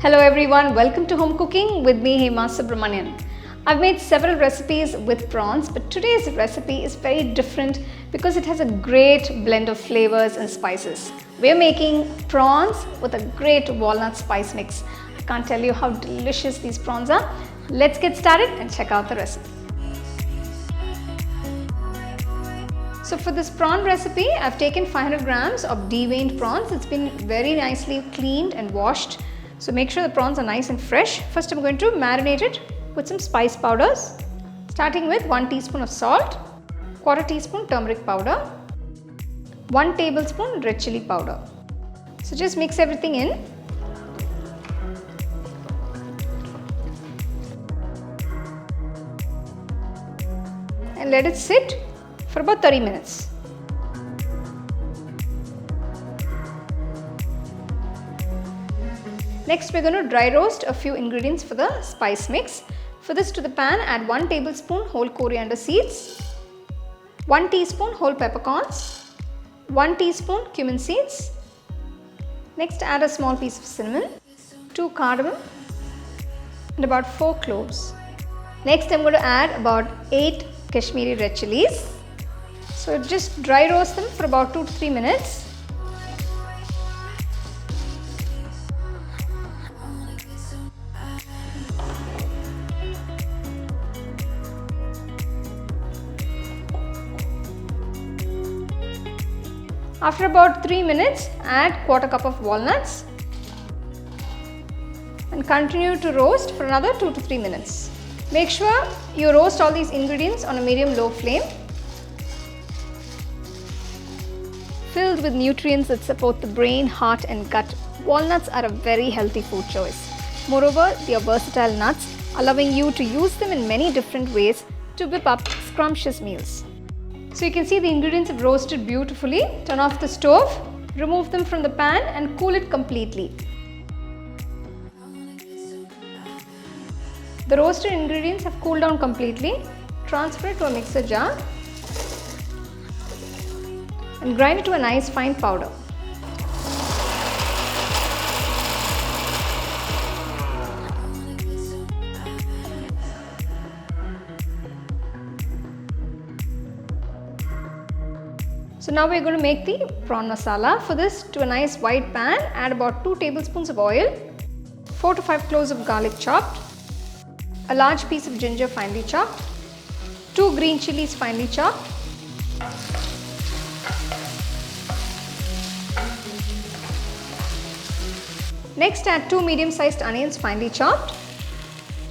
Hello everyone, welcome to Home Cooking with me Hema Subramanian. I've made several recipes with prawns, but today's recipe is very different because it has a great blend of flavors and spices. We're making prawns with a great walnut spice mix. I can't tell you how delicious these prawns are. Let's get started and check out the recipe. So for this prawn recipe, I've taken 500 grams of deveined prawns. It's been very nicely cleaned and washed. So make sure the prawns are nice and fresh. First I'm going to marinate it with some spice powders, starting with 1 teaspoon of salt, quarter teaspoon turmeric powder, 1 tablespoon red chilli powder. So just mix everything in. And let it sit for about 30 minutes. Next, we're going to dry roast a few ingredients for the spice mix. For this, to the pan, add 1 tablespoon whole coriander seeds, 1 teaspoon whole peppercorns, 1 teaspoon cumin seeds. Next, add a small piece of cinnamon, 2 cardamom, and about 4 cloves. Next, I'm going to add about 8 Kashmiri Red Chillis. So just dry roast them for about 2 to 3 minutes. After about 3 minutes, add quarter cup of walnuts and continue to roast for another 2 to 3 minutes. Make sure you roast all these ingredients on a medium-low flame. Filled with nutrients that support the brain, heart and gut, walnuts are a very healthy food choice. Moreover, they are versatile nuts, allowing you to use them in many different ways to whip up scrumptious meals. So you can see the ingredients have roasted beautifully. Turn off the stove, remove them from the pan and cool it completely. The roasted ingredients have cooled down completely. Transfer it to a mixer jar and grind it to a nice fine powder. So now we're going to make the prawn masala. For this, to a nice white pan, add about 2 tablespoons of oil, 4 to 5 cloves of garlic chopped, a large piece of ginger finely chopped, 2 green chilies finely chopped, next add 2 medium-sized onions finely chopped.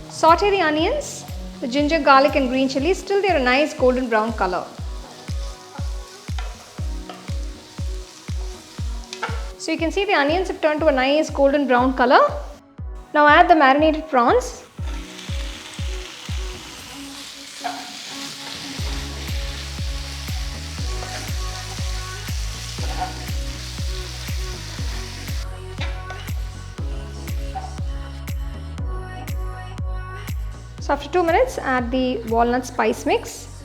Saute the onions, the ginger, garlic and green chilies till they are a nice golden brown color. So you can see the onions have turned to a nice golden brown color. Now add the marinated prawns. So after 2 minutes, add the walnut spice mix.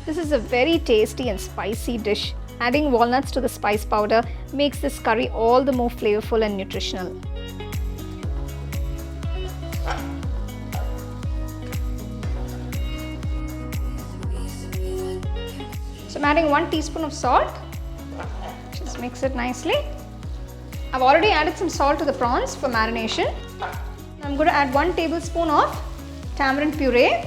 This is a very tasty and spicy dish. Adding walnuts to the spice powder makes this curry all the more flavorful and nutritional. So I'm adding 1 teaspoon of salt. Just mix it nicely. I've already added some salt to the prawns for marination. I'm going to add 1 tablespoon of tamarind puree.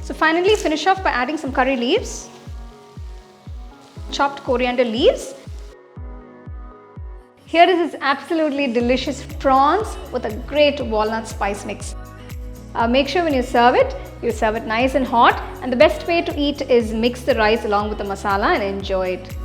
So finally finish off by adding some curry leaves, chopped coriander leaves. Here is this absolutely delicious prawns with a great walnut spice mix. Make sure when you serve it nice and hot, and the best way to eat is mix the rice along with the masala and enjoy it.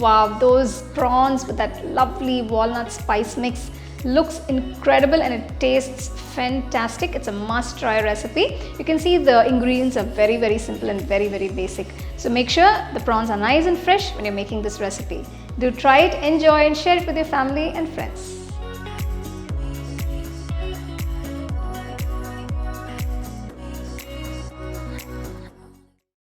Wow, those prawns with that lovely walnut spice mix looks incredible and it tastes fantastic. It's a must try recipe. You can see the ingredients are very simple and very basic. So make sure the prawns are nice and fresh when you're making this recipe. Do try it, enjoy and share it with your family and friends.